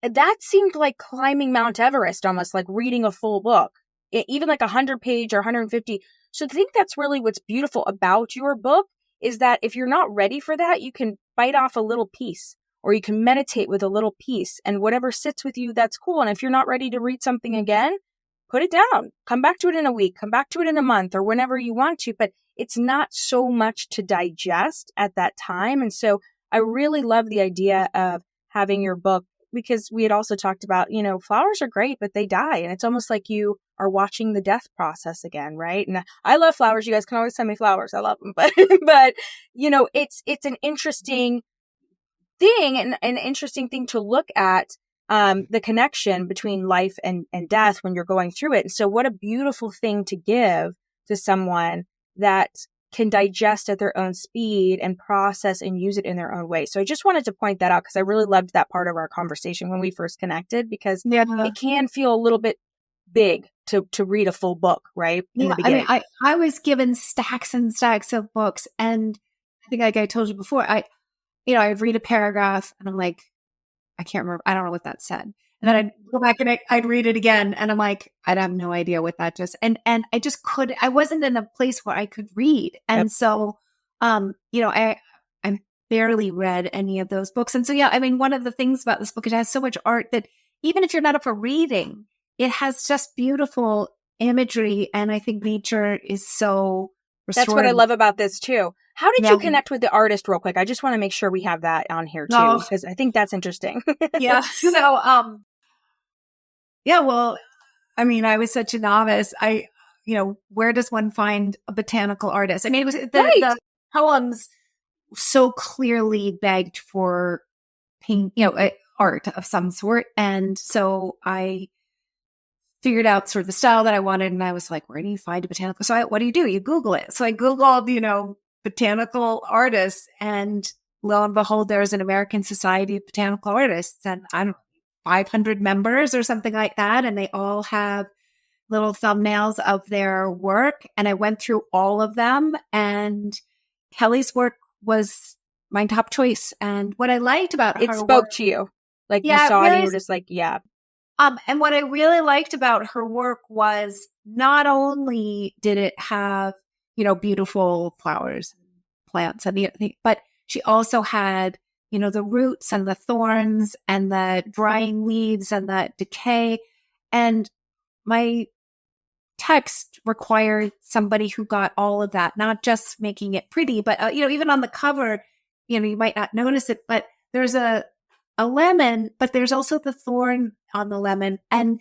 that seemed like climbing Mount Everest, almost like reading a full book, even like 100-page or 150. So I think that's really what's beautiful about your book, is that if you're not ready for that, you can bite off a little piece, or you can meditate with a little piece, and whatever sits with you, that's cool. And if you're not ready to read something again, put it down, come back to it in a week, come back to it in a month, or whenever you want to, but it's not so much to digest at that time. And so I really love the idea of having your book, because we had also talked about, flowers are great, but they die. And it's almost like you are watching the death process again, right? And I love flowers. You guys can always send me flowers. I love them. But it's an interesting thing, and an interesting thing to look at, the connection between life and death when you're going through it. And so what a beautiful thing to give to someone that can digest at their own speed and process and use it in their own way. So I just wanted to point that out, because I really loved that part of our conversation when we first connected, because it can feel a little bit big to read a full book, right? In the beginning. I mean, I was given stacks and stacks of books, and I think like I told you before, I'd read a paragraph and I'm like, I can't remember. I don't know what that said. And then I'd go back and I'd read it again. And I'm like, I have no idea what that just, and I just I wasn't in a place where I could read. And so, I barely read any of those books. And so, yeah, I mean, one of the things about this book, it has so much art that even if you're not up for reading, it has just beautiful imagery. And I think nature is so restorative. That's what I love about this too. How did you connect with the artist real quick? I just want to make sure we have that on here too, because I think that's interesting. Yeah. So, well, I mean, I was such a novice. Where does one find a botanical artist? I mean, it was the poems so clearly begged for art of some sort. And so I figured out sort of the style that I wanted. And I was like, where do you find a botanical? So what do? You Google it. So I Googled, botanical artists, and lo and behold, there's an American Society of Botanical Artists, and I don't know, 500 members or something like that. And they all have little thumbnails of their work. And I went through all of them, and Kelly's work was my top choice. And what I liked about it her spoke work, to you. Like you saw it and you were just like, yeah. And what I really liked about her work was not only did it have, beautiful flowers, plants, and but she also had, the roots and the thorns and the drying leaves and the decay. And my text required somebody who got all of that, not just making it pretty, but, even on the cover, you might not notice it, but there's a lemon, but there's also the thorn on the lemon. And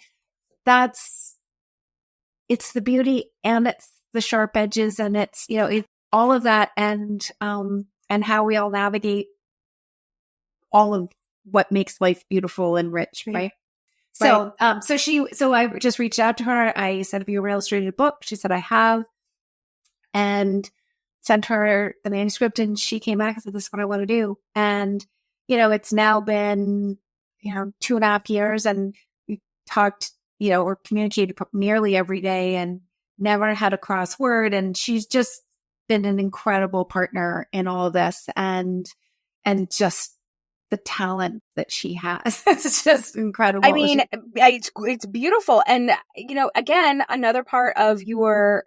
it's the beauty, and it's the sharp edges, and it's, it's all of that. And how we all navigate all of what makes life beautiful and rich. Right. So, so I just reached out to her. I said, have you ever illustrated a book? She said, I have, and sent her the manuscript, and she came back and said, this is what I want to do. And, it's now been, 2.5 years, and we talked, or communicated nearly every day, and never had a cross word. And she's just been an incredible partner in all of this, and just the talent that she has. It's just incredible. I mean, it's beautiful. And, again, another part of your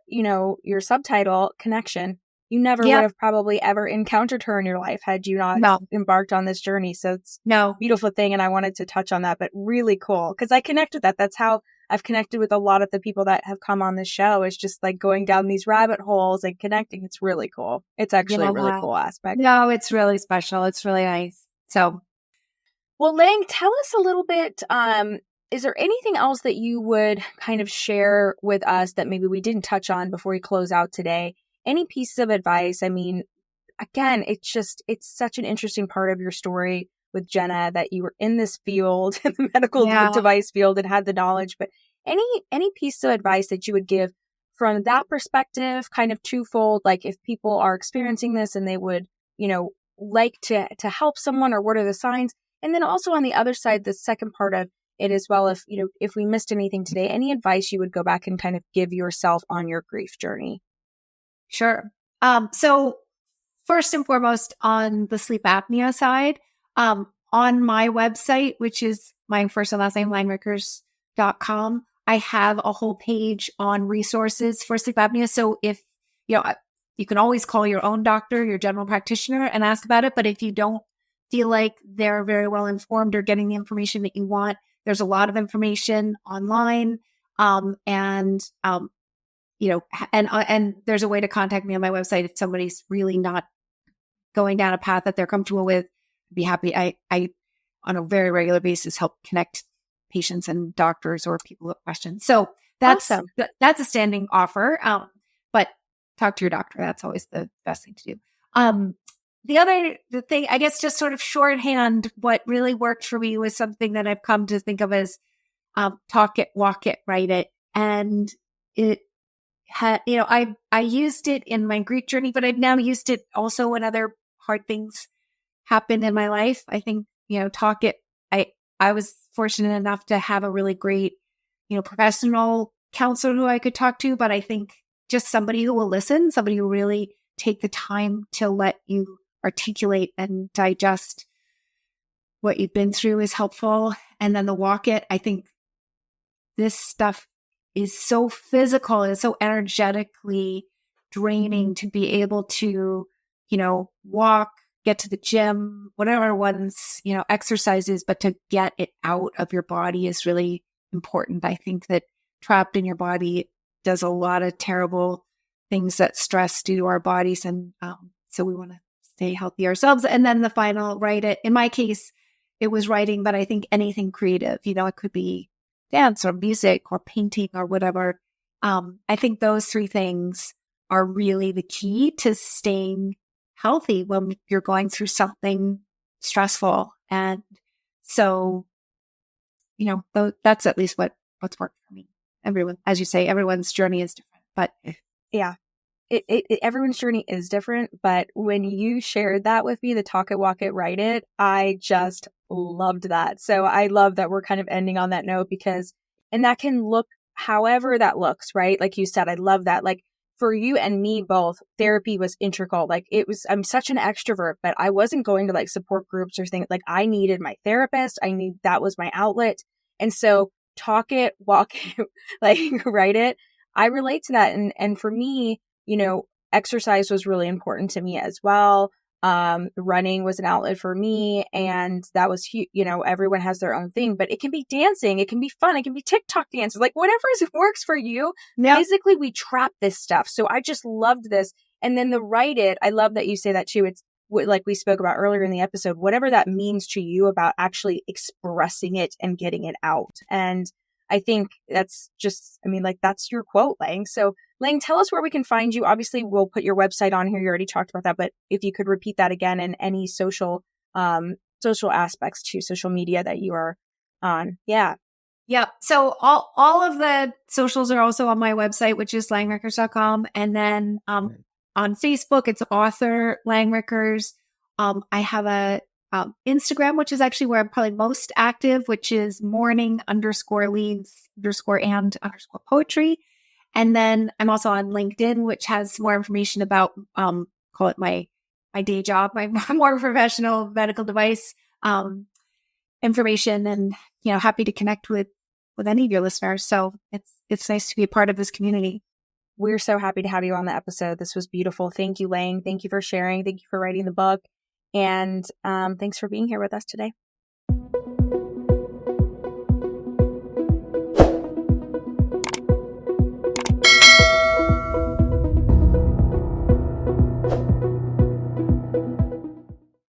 subtitle, connection. You never would have probably ever encountered her in your life had you not embarked on this journey. So it's a beautiful thing. And I wanted to touch on that, but really cool, because I connect with that. That's how I've connected with a lot of the people that have come on this show, is just like going down these rabbit holes and connecting. It's really cool. It's actually a really cool aspect. No, it's really special. It's really nice. So, well, Laing, tell us a little bit. Is there anything else that you would kind of share with us that maybe we didn't touch on before we close out today? Any pieces of advice? I mean, again, it's such an interesting part of your story with Ginna that you were in this field, in the medical device field, and had the knowledge. But any piece of advice that you would give from that perspective, kind of twofold, like if people are experiencing this and they would, like to help someone, or what are the signs? And then also on the other side, the second part of it as well, if we missed anything today, any advice you would go back and kind of give yourself on your grief journey? Sure. So first and foremost, on the sleep apnea side, on my website, which is my first and last name, langrickers.com, I have a whole page on resources for sleep apnea. So if, you can always call your own doctor, your general practitioner, and ask about it. But if you don't feel like they're very well informed or getting the information that you want, there's a lot of information online. And there's a way to contact me on my website if somebody's really not going down a path that they're comfortable with. I'd be happy. I on a very regular basis help connect patients and doctors or people with questions. So that's awesome. That's a standing offer. But talk to your doctor. That's always the best thing to do. The thing, I guess, just sort of shorthand, what really worked for me was something that I've come to think of as talk it, walk it, write it. And it had, I used it in my Greek journey, but I've now used it also when other hard things happened in my life. I think, talk it. I was fortunate enough to have a really great professional counselor who I could talk to, but I think just somebody who will listen, somebody who really take the time to let you articulate and digest what you've been through is helpful. And then the walk it, I think this stuff is so physical, it's so energetically draining to be able to, walk, get to the gym, whatever one's, exercises, but to get it out of your body is really important. I think that trapped in your body does a lot of terrible things that stress do to our bodies. And so we want to stay healthy ourselves. And then the final, write it. In my case, it was writing, but I think anything creative, it could be dance or music or painting or whatever. I think those three things are really the key to staying healthy when you're going through something stressful. And so, that's at least what's worked for me. Everyone, as you say, everyone's journey is different, but yeah. Everyone's journey is different, but when you shared that with me, the talk it, walk it, write it, I just loved that. So I love that we're kind of ending on that note and that can look however that looks, right? Like you said, I love that. Like for you and me both, therapy was integral. Like I'm such an extrovert, but I wasn't going to like support groups or things. Like I needed my therapist. That was my outlet. And so talk it, walk it, like write it. I relate to that. And for me, exercise was really important to me as well. Running was an outlet for me, and that was huge. Everyone has their own thing, but it can be dancing, it can be fun, it can be TikTok dances, like whatever works for you. Yep. Physically, we trap this stuff. So I just loved this. And then the write it, I love that you say that too. It's like we spoke about earlier in the episode, whatever that means to you about actually expressing it and getting it out. And I think that's just, that's your quote, Laing. So Laing, tell us where we can find you. Obviously, we'll put your website on here. You already talked about that, but if you could repeat that again and any social aspects to social media that you are on. Yeah. Yeah. So all of the socials are also on my website, which is langrickers.com. And then on Facebook, it's author Laing Rickers. I have a Instagram, which is actually where I'm probably most active, which is mourning_leaves_and_poetry. And then I'm also on LinkedIn, which has more information about, call it my day job, my more professional medical device information, and happy to connect with any of your listeners. So it's nice to be a part of this community. We're so happy to have you on the episode. This was beautiful. Thank you, Laing. Thank you for sharing. Thank you for writing the book. And thanks for being here with us today.